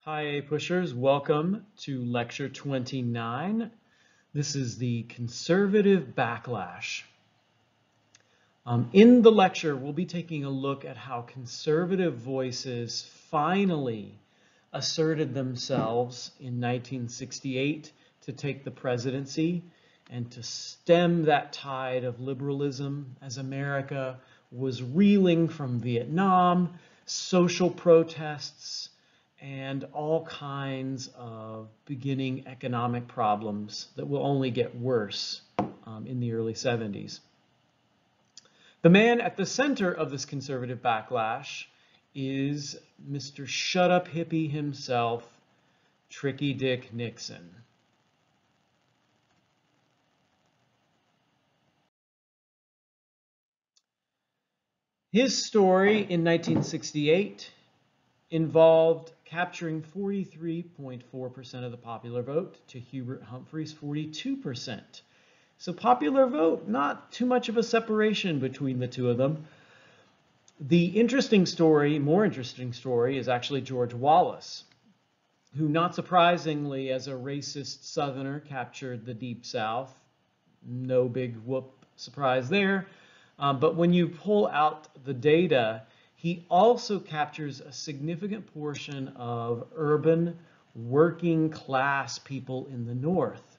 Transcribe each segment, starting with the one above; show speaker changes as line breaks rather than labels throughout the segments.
Hi, APUSHers. Welcome to Lecture 29. This is the Conservative Backlash. In the lecture, we'll be taking a look at how conservative voices finally asserted themselves in 1968 to take the presidency and to stem that tide of liberalism as America was reeling from Vietnam, social protests, and all kinds of beginning economic problems that will only get worse in the early 70s. The man at the center of this conservative backlash is Mr. Shut-Up Hippie himself, Tricky Dick Nixon. His story in 1968 involved capturing 43.4% of the popular vote to Hubert Humphrey's 42%. So popular vote, not too much of a separation between the two of them. The more interesting story is actually George Wallace, who, not surprisingly, as a racist Southerner, captured the Deep South. No big whoop surprise there. But when you pull out the data, he also captures a significant portion of urban working class people in the North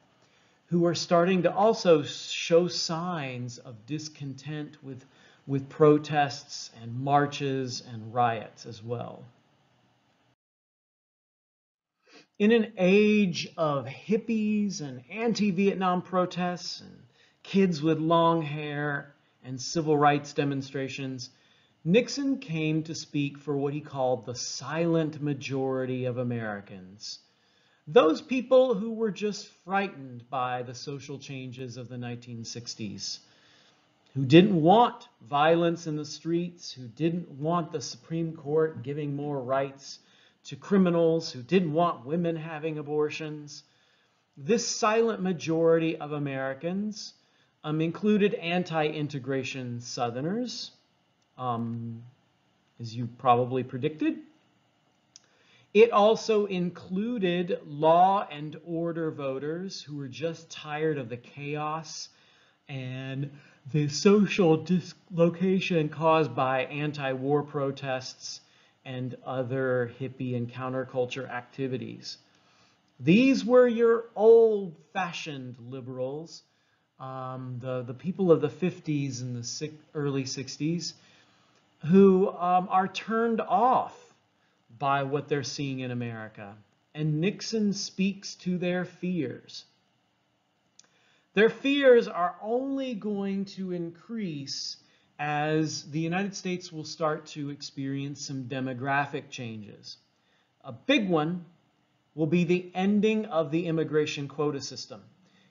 who are starting to also show signs of discontent with protests and marches and riots as well. In an age of hippies and anti-Vietnam protests and kids with long hair and civil rights demonstrations, Nixon came to speak for what he called the silent majority of Americans. Those people who were just frightened by the social changes of the 1960s, who didn't want violence in the streets, who didn't want the Supreme Court giving more rights to criminals, who didn't want women having abortions. This silent majority of Americans included anti-integration Southerners, as you probably predicted. It also included law and order voters who were just tired of the chaos and the social dislocation caused by anti-war protests and other hippie and counterculture activities. These were your old-fashioned liberals, the people of the 50s and the early 60s, who are turned off by what they're seeing in America. And Nixon speaks to their fears. Their fears are only going to increase as the United States will start to experience some demographic changes. A big one will be the ending of the immigration quota system.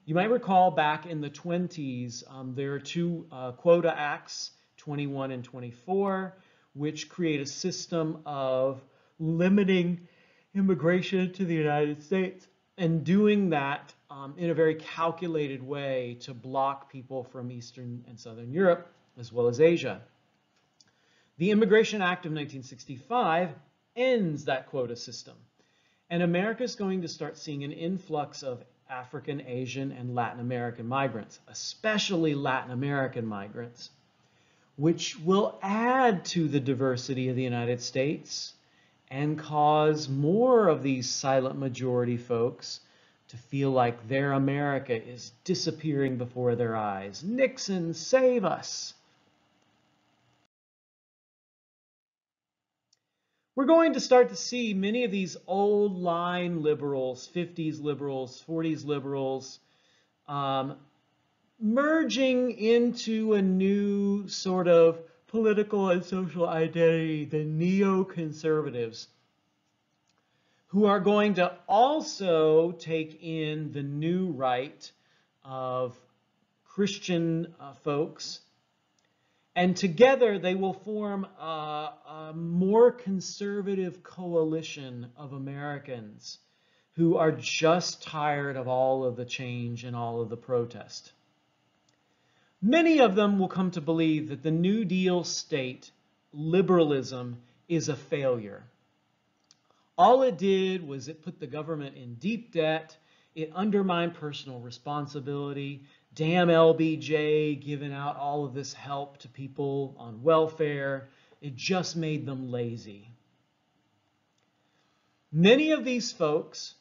You might recall back in the 20s, there are two quota acts, 21 and 24, which create a system of limiting immigration to the United States and doing that in a very calculated way to block people from Eastern and Southern Europe, as well as Asia. The Immigration Act of 1965 ends that quota system, and America is going to start seeing an influx of African, Asian, and Latin American migrants, especially Latin American migrants, which will add to the diversity of the United States and cause more of these silent majority folks to feel like their America is disappearing before their eyes. Nixon, save us! We're going to start to see many of these old line liberals, 50s liberals, 40s liberals, merging into a new sort of political and social identity, the neoconservatives, who are going to also take in the new right of Christian folks, and together they will form a more conservative coalition of Americans who are just tired of all of the change and all of the protest. Many of them will come to believe that the New Deal state, liberalism, is a failure. All it did was it put the government in deep debt. It undermined personal responsibility. Damn LBJ giving out all of this help to people on welfare. It just made them lazy. Many of these folks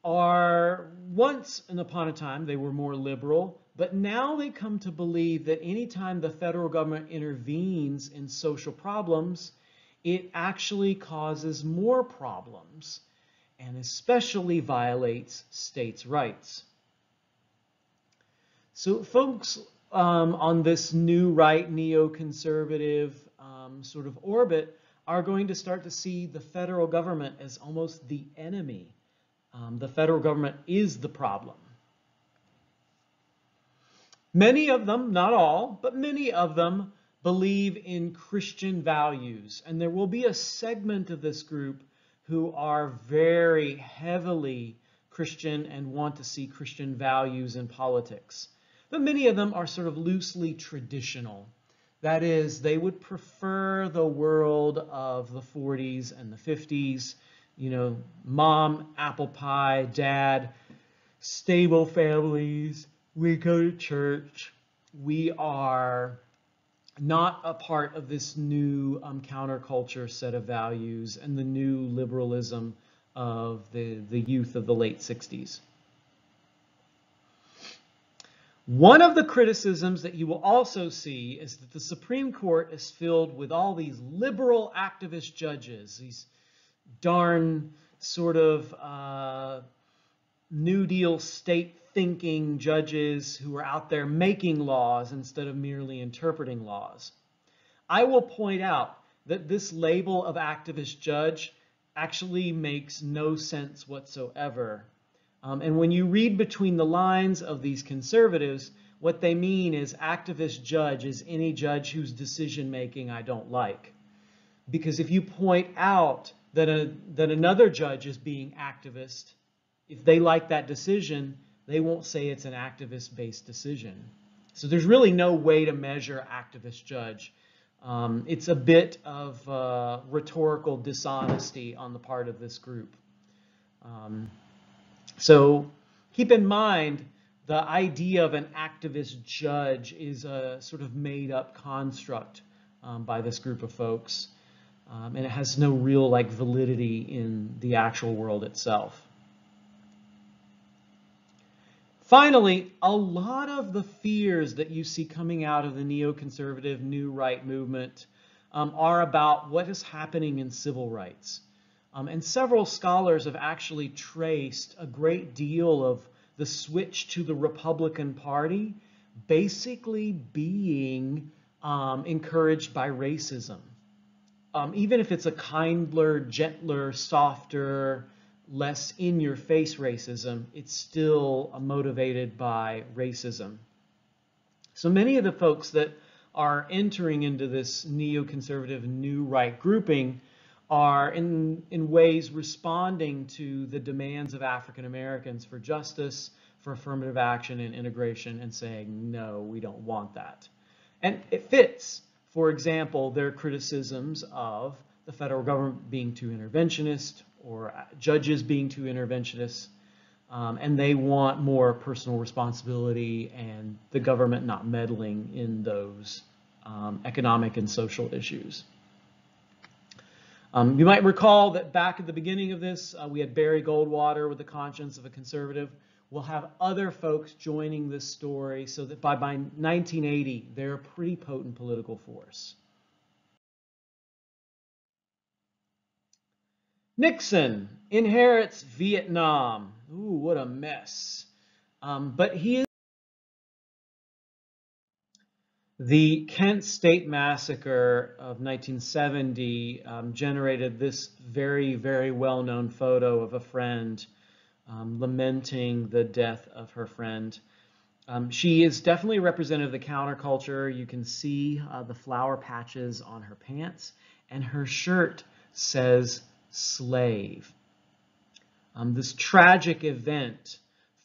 are, once upon a time, they were more liberal, but now they come to believe that anytime the federal government intervenes in social problems, it actually causes more problems and especially violates states' rights. So folks on this new right, neoconservative sort of orbit are going to start to see the federal government as almost the enemy. The federal government is the problem. Many of them, not all, but many of them believe in Christian values. And there will be a segment of this group who are very heavily Christian and want to see Christian values in politics. But many of them are sort of loosely traditional. That is, they would prefer the world of the 40s and the 50s. You know, mom, apple pie, dad, stable families, we go to church. We are not a part of this new counterculture set of values and the new liberalism of the youth of the late 60s. One of the criticisms that you will also see is that the Supreme Court is filled with all these liberal activist judges, these darn sort of New Deal state thinking judges who are out there making laws instead of merely interpreting laws. I will point out that this label of activist judge actually makes no sense whatsoever. And when you read between the lines of these conservatives, what they mean is activist judge is any judge whose decision making I don't like. Because if you point out that another judge is being activist, if they like that decision, they won't say it's an activist-based decision. So there's really no way to measure activist judge. It's a bit of rhetorical dishonesty on the part of this group. So keep in mind, the idea of an activist judge is a sort of made-up construct by this group of folks. And it has no real validity in the actual world itself. Finally, a lot of the fears that you see coming out of the neoconservative New Right movement are about what is happening in civil rights. And several scholars have actually traced a great deal of the switch to the Republican Party basically being encouraged by racism. Even if it's a kindler, gentler, softer, less in-your-face racism, it's still motivated by racism. So many of the folks that are entering into this neoconservative New Right grouping are in ways responding to the demands of African Americans for justice, for affirmative action and integration, and saying, no, we don't want that. And it fits. For example, their criticisms of the federal government being too interventionist or judges being too interventionist, and they want more personal responsibility and the government not meddling in those economic and social issues. You might recall that back at the beginning of this, we had Barry Goldwater with the conscience of a conservative. We'll have other folks joining this story so that by 1980, they're a pretty potent political force. Nixon inherits Vietnam. Ooh, what a mess. But he is. The Kent State Massacre of 1970 generated this very, very well-known photo of a friend lamenting the death of her friend. She is definitely representative of the counterculture. You can see the flower patches on her pants, and her shirt says slave. This tragic event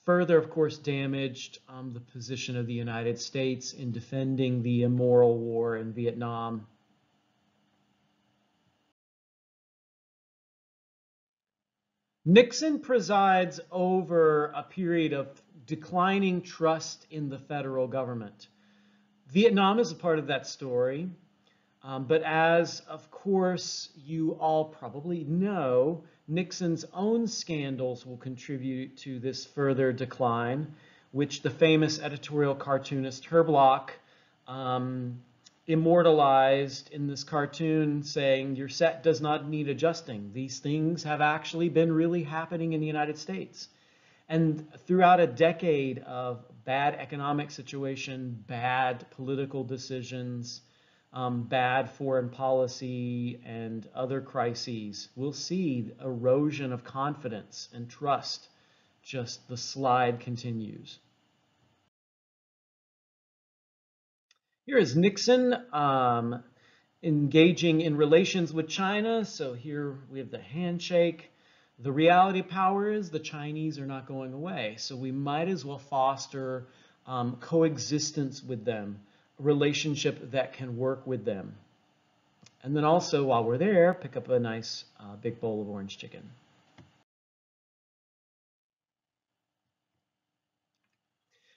further, of course, damaged the position of the United States in defending the immoral war in Vietnam. Nixon presides over a period of declining trust in the federal government. Vietnam is a part of that story, but as, of course, you all probably know, Nixon's own scandals will contribute to this further decline, which the famous editorial cartoonist Herb Bloch immortalized in this cartoon, saying, "Your set does not need adjusting. These things have actually been really happening in the United States." And throughout a decade of bad economic situation, bad political decisions, bad foreign policy, and other crises, we'll see erosion of confidence and trust. Just the slide continues. Here is Nixon engaging in relations with China. So here we have the handshake. The reality of power is the Chinese are not going away. So we might as well foster coexistence with them, a relationship that can work with them. And then also, while we're there, pick up a nice big bowl of orange chicken.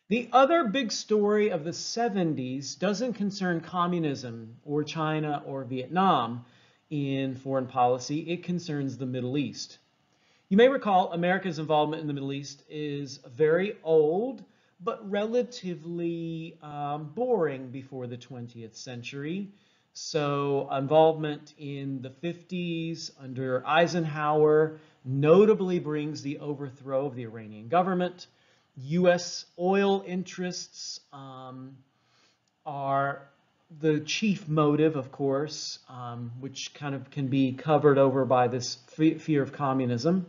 The other big story of the 70s doesn't concern communism or China or Vietnam in foreign policy. It concerns the Middle East. You may recall America's involvement in the Middle East is very old, but relatively boring before the 20th century. So involvement in the 50s under Eisenhower notably brings the overthrow of the Iranian government. U.S. oil interests are the chief motive, of course, which kind of can be covered over by this fear of communism.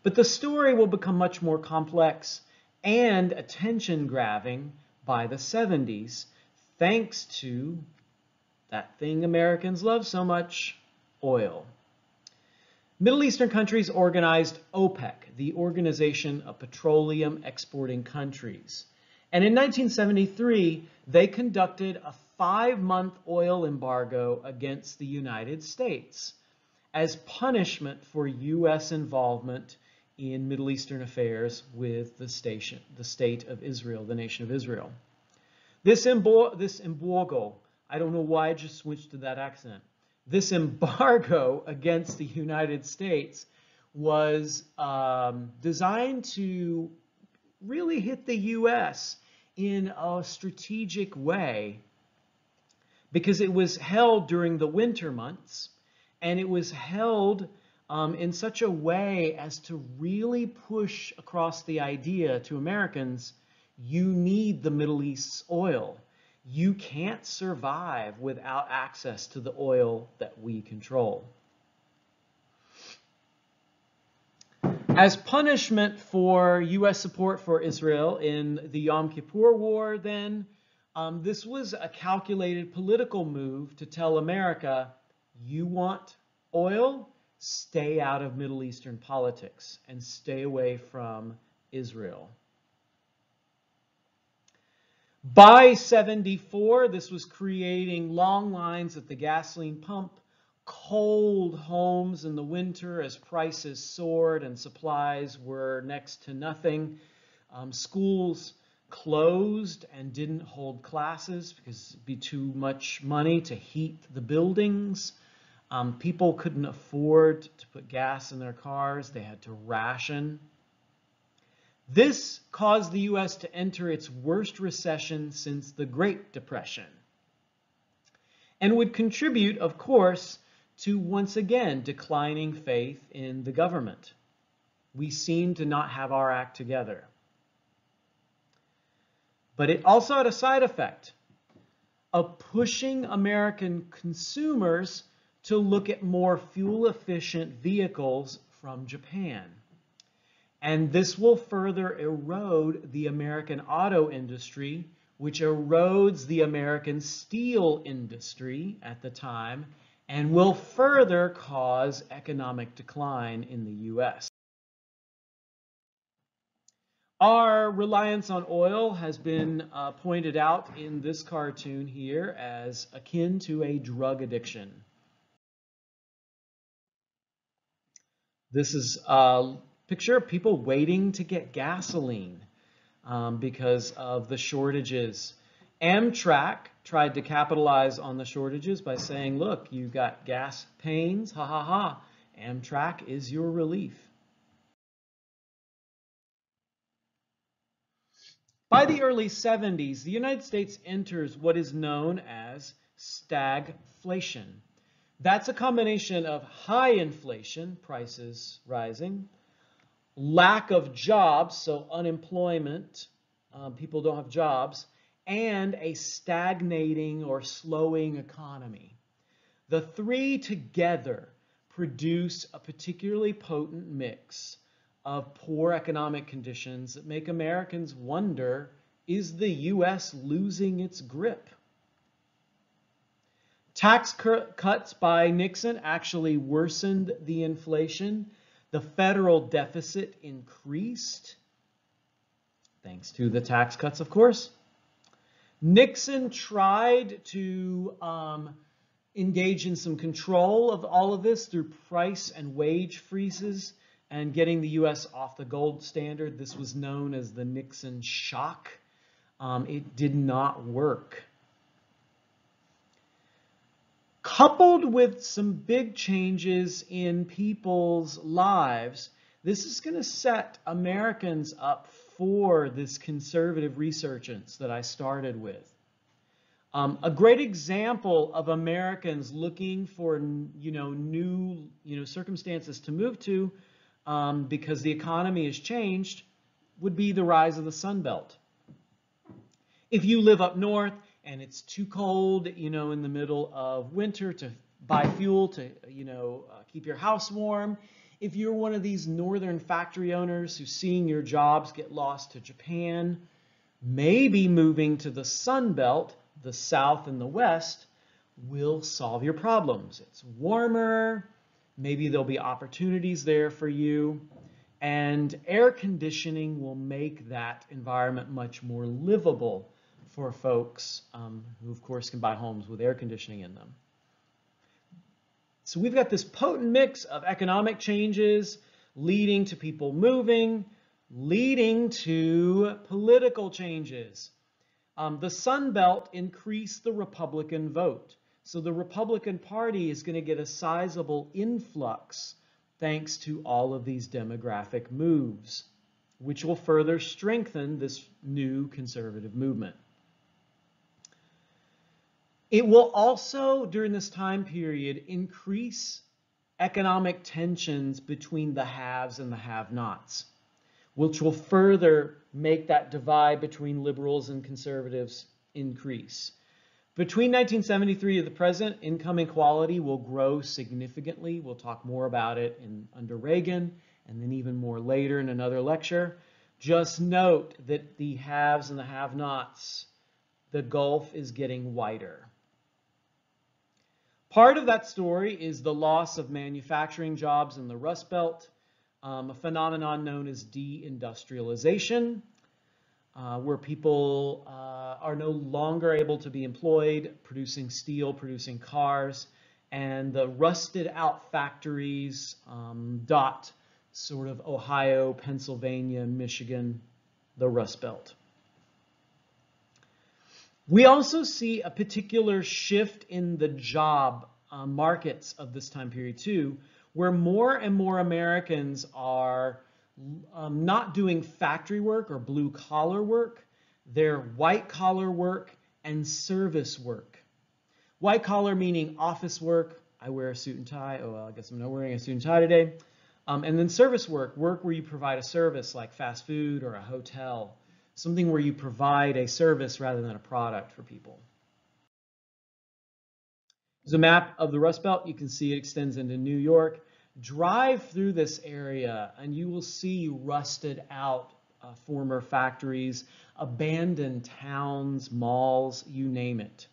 But the story will become much more complex and attention-grabbing by the 70s, thanks to that thing Americans love so much, oil. Middle Eastern countries organized OPEC, the Organization of Petroleum Exporting Countries. And in 1973, they conducted a 5-month oil embargo against the United States as punishment for U.S. involvement in Middle Eastern affairs with the state of Israel, the nation of Israel. This embargo, I don't know why I just switched to that accent. This embargo against the United States was designed to really hit the U.S. in a strategic way because it was held during the winter months, and it was held in such a way as to really push across the idea to Americans, you need the Middle East's oil. You can't survive without access to the oil that we control. As punishment for U.S. support for Israel in the Yom Kippur War, then, this was a calculated political move to tell America, you want oil? Stay out of Middle Eastern politics and stay away from Israel. By 74, this was creating long lines at the gasoline pump, cold homes in the winter as prices soared and supplies were next to nothing. Schools closed and didn't hold classes because it'd be too much money to heat the buildings. People couldn't afford to put gas in their cars. They had to ration. This caused the U.S. to enter its worst recession since the Great Depression, and would contribute, of course, to once again declining faith in the government. We seem to not have our act together. But it also had a side effect of pushing American consumers to look at more fuel-efficient vehicles from Japan. And this will further erode the American auto industry, which erodes the American steel industry at the time, and will further cause economic decline in the U.S. Our reliance on oil has been pointed out in this cartoon here as akin to a drug addiction. This is a picture of people waiting to get gasoline because of the shortages. Amtrak tried to capitalize on the shortages by saying, look, you got gas pains, ha ha ha. Amtrak is your relief. By the early 70s, the United States enters what is known as stagflation. That's a combination of high inflation, prices rising, lack of jobs, so unemployment, people don't have jobs, and a stagnating or slowing economy. The three together produce a particularly potent mix of poor economic conditions that make Americans wonder, is the U.S. losing its grip? Tax cuts by Nixon actually worsened the inflation. The federal deficit increased, thanks to the tax cuts, of course. Nixon tried to engage in some control of all of this through price and wage freezes and getting the U.S. off the gold standard. This was known as the Nixon shock. It did not work. Coupled with some big changes in people's lives, this is going to set Americans up for this conservative resurgence that I started with. A great example of Americans looking for new circumstances to move to because the economy has changed would be the rise of the Sun Belt. If you live up north and it's too cold, in the middle of winter to buy fuel to, keep your house warm. If you're one of these northern factory owners who's seeing your jobs get lost to Japan, maybe moving to the Sun Belt, the South and the West, will solve your problems. It's warmer, maybe there'll be opportunities there for you, and air conditioning will make that environment much more livable for folks who, of course, can buy homes with air conditioning in them. So we've got this potent mix of economic changes leading to people moving, leading to political changes. The Sun Belt increased the Republican vote. So the Republican Party is going to get a sizable influx thanks to all of these demographic moves, which will further strengthen this new conservative movement. It will also, during this time period, increase economic tensions between the haves and the have-nots, which will further make that divide between liberals and conservatives increase. Between 1973 to the present, income inequality will grow significantly. We'll talk more about it under Reagan, and then even more later in another lecture. Just note that the haves and the have-nots, the gulf is getting wider. Part of that story is the loss of manufacturing jobs in the Rust Belt, a phenomenon known as deindustrialization, where people are no longer able to be employed producing steel, producing cars, and the rusted out factories dot sort of Ohio, Pennsylvania, Michigan, the Rust Belt. We also see a particular shift in the job markets of this time period too, where more and more Americans are not doing factory work or blue collar work. They're white collar work and service work. White collar meaning office work. I wear a suit and tie. Oh, well, I guess I'm not wearing a suit and tie today. And then service work where you provide a service like fast food or a hotel. Something where you provide a service rather than a product for people. There's a map of the Rust Belt. You can see it extends into New York. Drive through this area and you will see rusted out former factories, abandoned towns, malls, you name it.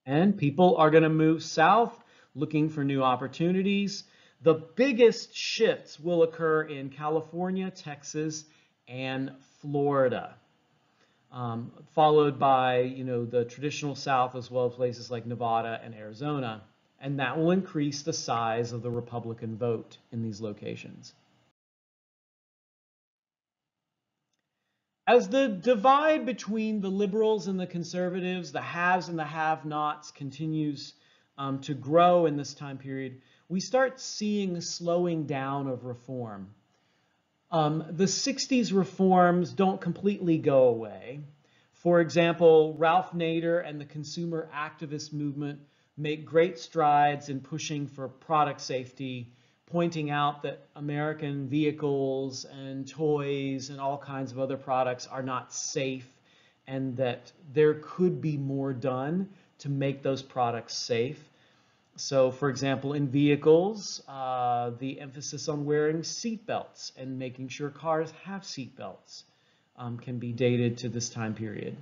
And people are going to move south looking for new opportunities. The biggest shifts will occur in California, Texas, and Florida, followed by the traditional South as well as places like Nevada and Arizona and that will increase the size of the Republican vote in these locations. As the divide between the liberals and the conservatives, the haves and the have-nots, continues to grow in this time period, we start seeing a slowing down of reform. The 60s reforms don't completely go away. For example, Ralph Nader and the consumer activist movement make great strides in pushing for product safety, pointing out that American vehicles and toys and all kinds of other products are not safe, and that there could be more done to make those products safe. So, for example, in vehicles, the emphasis on wearing seatbelts and making sure cars have seatbelts can be dated to this time period.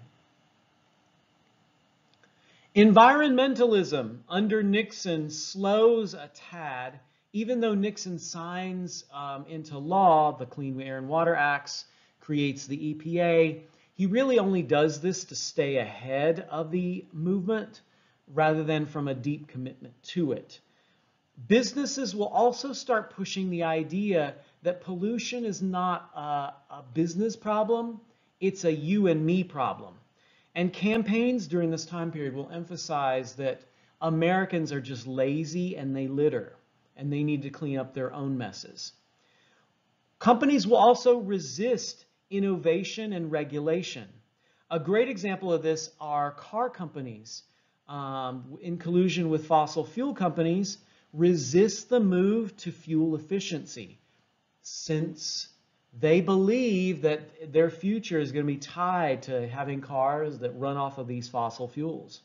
Environmentalism under Nixon slows a tad, even though Nixon signs into law the Clean Air and Water Acts, creates the EPA. He really only does this to stay ahead of the movement rather than from a deep commitment to it. Businesses will also start pushing the idea that pollution is not a business problem, it's a you and me problem. And campaigns during this time period will emphasize that Americans are just lazy and they litter, and they need to clean up their own messes. Companies will also resist innovation and regulation. A great example of this are car companies, in collusion with fossil fuel companies, resist the move to fuel efficiency, since they believe that their future is going to be tied to having cars that run off of these fossil fuels.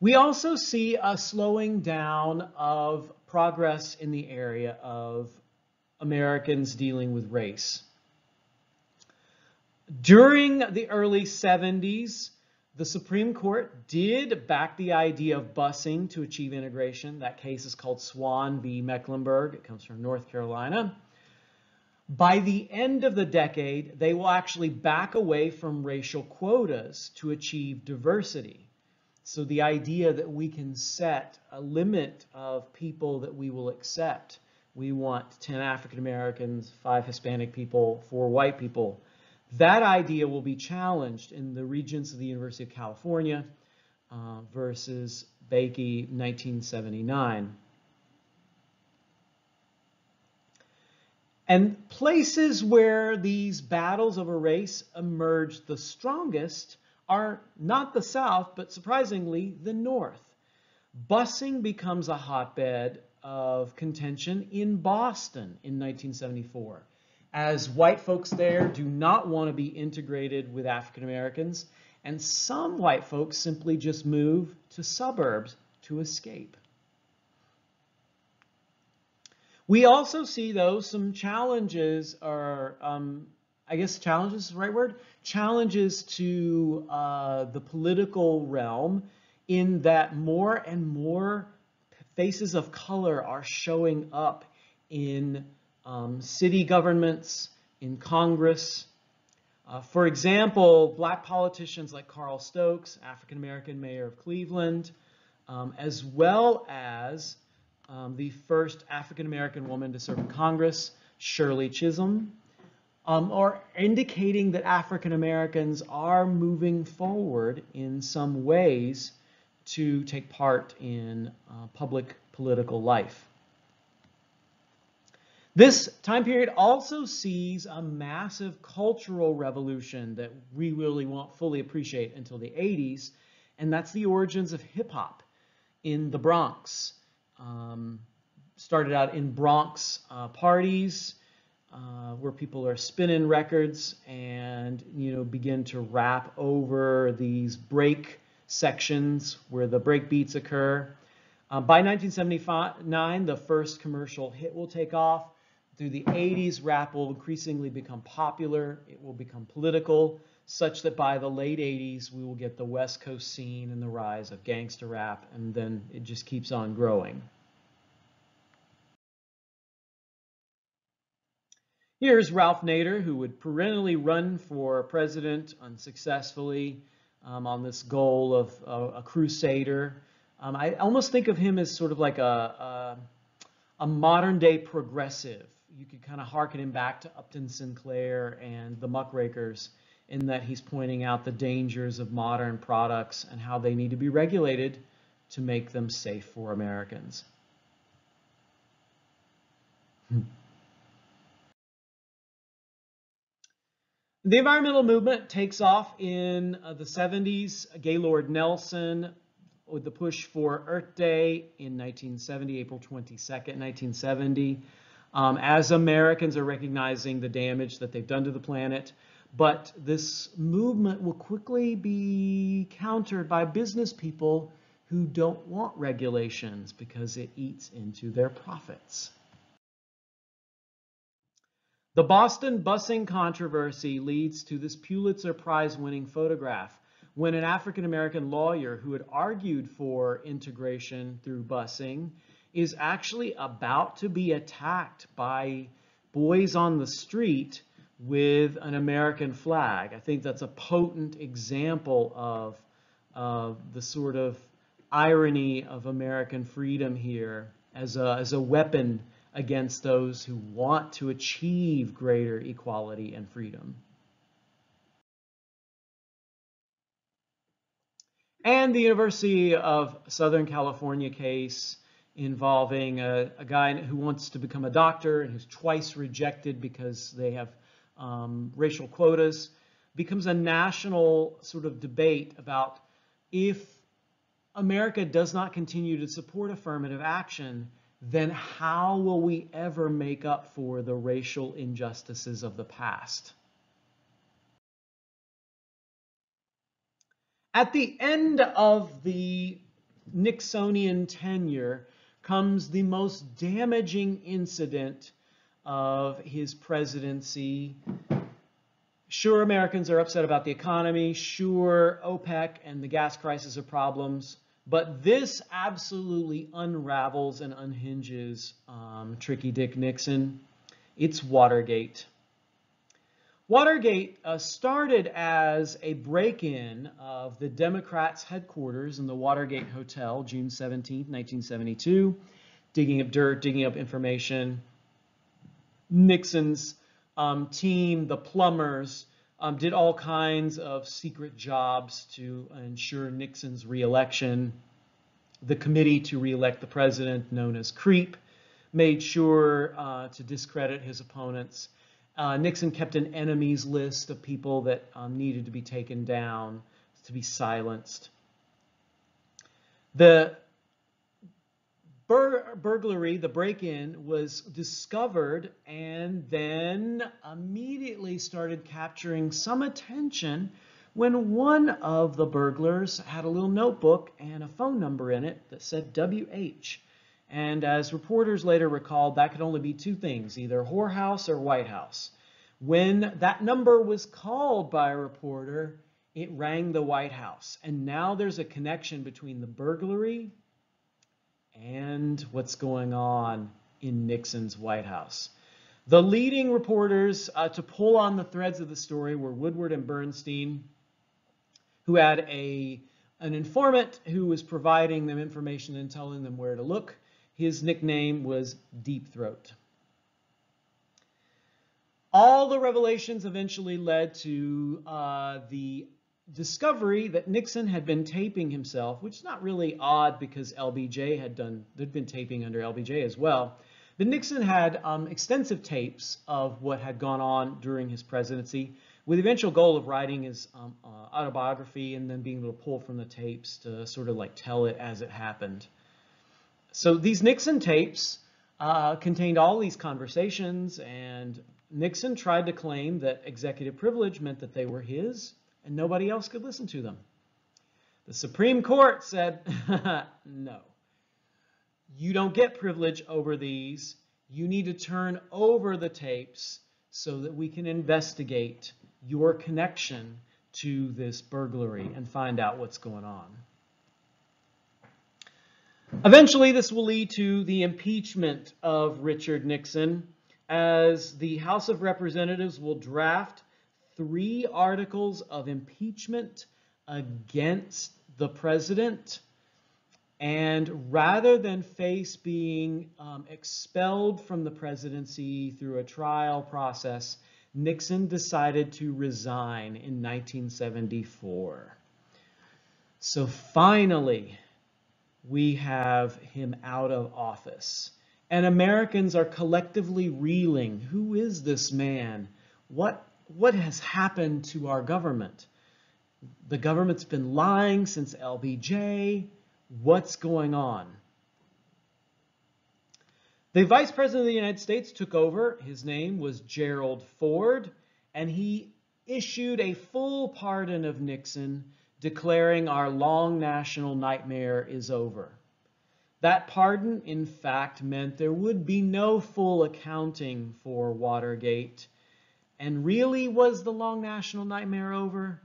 We also see a slowing down of progress in the area of Americans dealing with race. During the early 70s, the Supreme Court did back the idea of busing to achieve integration. That case is called Swan v. Mecklenburg. It comes from North Carolina. By the end of the decade, they will actually back away from racial quotas to achieve diversity. So the idea that we can set a limit of people that we will accept. We want 10 African Americans, 5 Hispanic people, 4 white people. That idea will be challenged in the Regents of the University of California versus Bakey, 1979. And places where these battles over race emerge the strongest are not the South, but surprisingly, the North. Busing becomes a hotbed of contention in Boston in 1974, as white folks there do not want to be integrated with African Americans, and some white folks simply just move to suburbs to escape. We also see, though, some challenges, or I guess challenges is the right word, challenges to the political realm, in that more and more faces of color are showing up in city governments, in Congress. For example, black politicians like Carl Stokes, African-American mayor of Cleveland, as well as the first African-American woman to serve in Congress, Shirley Chisholm, are indicating that African Americans are moving forward in some ways to take part in public political life. This time period also sees a massive cultural revolution that we really won't fully appreciate until the 80s, and that's the origins of hip-hop in the Bronx. Started out in Bronx parties, where people are spinning records and begin to rap over these break sections where the break beats occur. By 1979, the first commercial hit will take off. Through the 80s, rap will increasingly become popular. It will become political, such that by the late 80s, we will get the West Coast scene and the rise of gangster rap, and then it just keeps on growing. Here's Ralph Nader, who would perennially run for president unsuccessfully, on this goal of a crusader. I almost think of him as sort of like a modern day progressive. You could kind of hearken him back to Upton Sinclair and the Muckrakers, in that he's pointing out the dangers of modern products and how they need to be regulated to make them safe for Americans. The environmental movement takes off in the 70s. Gaylord Nelson with the push for Earth Day in 1970, April 22nd, 1970. As Americans are recognizing the damage that they've done to the planet, but this movement will quickly be countered by business people who don't want regulations because it eats into their profits. The Boston busing controversy leads to this Pulitzer Prize-winning photograph when an African-American lawyer who had argued for integration through busing is actually about to be attacked by boys on the street with an American flag. I think that's a potent example of the sort of irony of American freedom here as a weapon against those who want to achieve greater equality and freedom. And the University of Southern California case involving a guy who wants to become a doctor and who's twice rejected because they have racial quotas, becomes a national sort of debate about if America does not continue to support affirmative action, then how will we ever make up for the racial injustices of the past? At the end of the Nixonian tenure comes the most damaging incident of his presidency. Sure, Americans are upset about the economy. Sure, OPEC and the gas crisis are problems. But this absolutely unravels and unhinges Tricky Dick Nixon. It's Watergate. Watergate started as a break-in of the Democrats' headquarters in the Watergate Hotel, June 17, 1972, digging up dirt, digging up information. Nixon's team, the plumbers, did all kinds of secret jobs to ensure Nixon's re-election. The committee to re-elect the president, known as CREEP, made sure to discredit his opponents. Nixon kept an enemies list of people that needed to be taken down, to be silenced. The burglary, the break-in, was discovered and then immediately started capturing some attention when one of the burglars had a little notebook and a phone number in it that said WH. And as reporters later recalled, that could only be two things, either whorehouse or White House. When that number was called by a reporter, it rang the White House. And now there's a connection between the burglary and what's going on in Nixon's White House. The leading reporters to pull on the threads of the story were Woodward and Bernstein, who had an informant who was providing them information and telling them where to look. His nickname was Deep Throat. All the revelations eventually led to the discovery that Nixon had been taping himself, which is not really odd because LBJ they'd been taping under LBJ as well. But Nixon had extensive tapes of what had gone on during his presidency, with the eventual goal of writing his autobiography and then being able to pull from the tapes to sort of like tell it as it happened. So these Nixon tapes contained all these conversations, and Nixon tried to claim that executive privilege meant that they were his and nobody else could listen to them. The Supreme Court said, no, you don't get privilege over these. You need to turn over the tapes so that we can investigate your connection to this burglary and find out what's going on. Eventually, this will lead to the impeachment of Richard Nixon, as the House of Representatives will draft 3 articles of impeachment against the president. And rather than face being expelled from the presidency through a trial process, Nixon decided to resign in 1974. So finally, we have him out of office. And Americans are collectively reeling. Who is this man? What has happened to our government? The government's been lying since LBJ. What's going on? The Vice President of the United States took over. His name was Gerald Ford, and he issued a full pardon of Nixon, declaring our long national nightmare is over. That pardon, in fact, meant there would be no full accounting for Watergate. And really, was the long national nightmare over?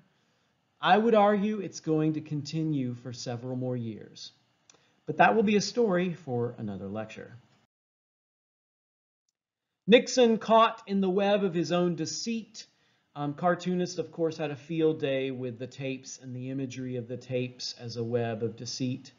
I would argue it's going to continue for several more years. But that will be a story for another lecture. Nixon caught in the web of his own deceit. Cartoonists, of course, had a field day with the tapes and the imagery of the tapes as a web of deceit.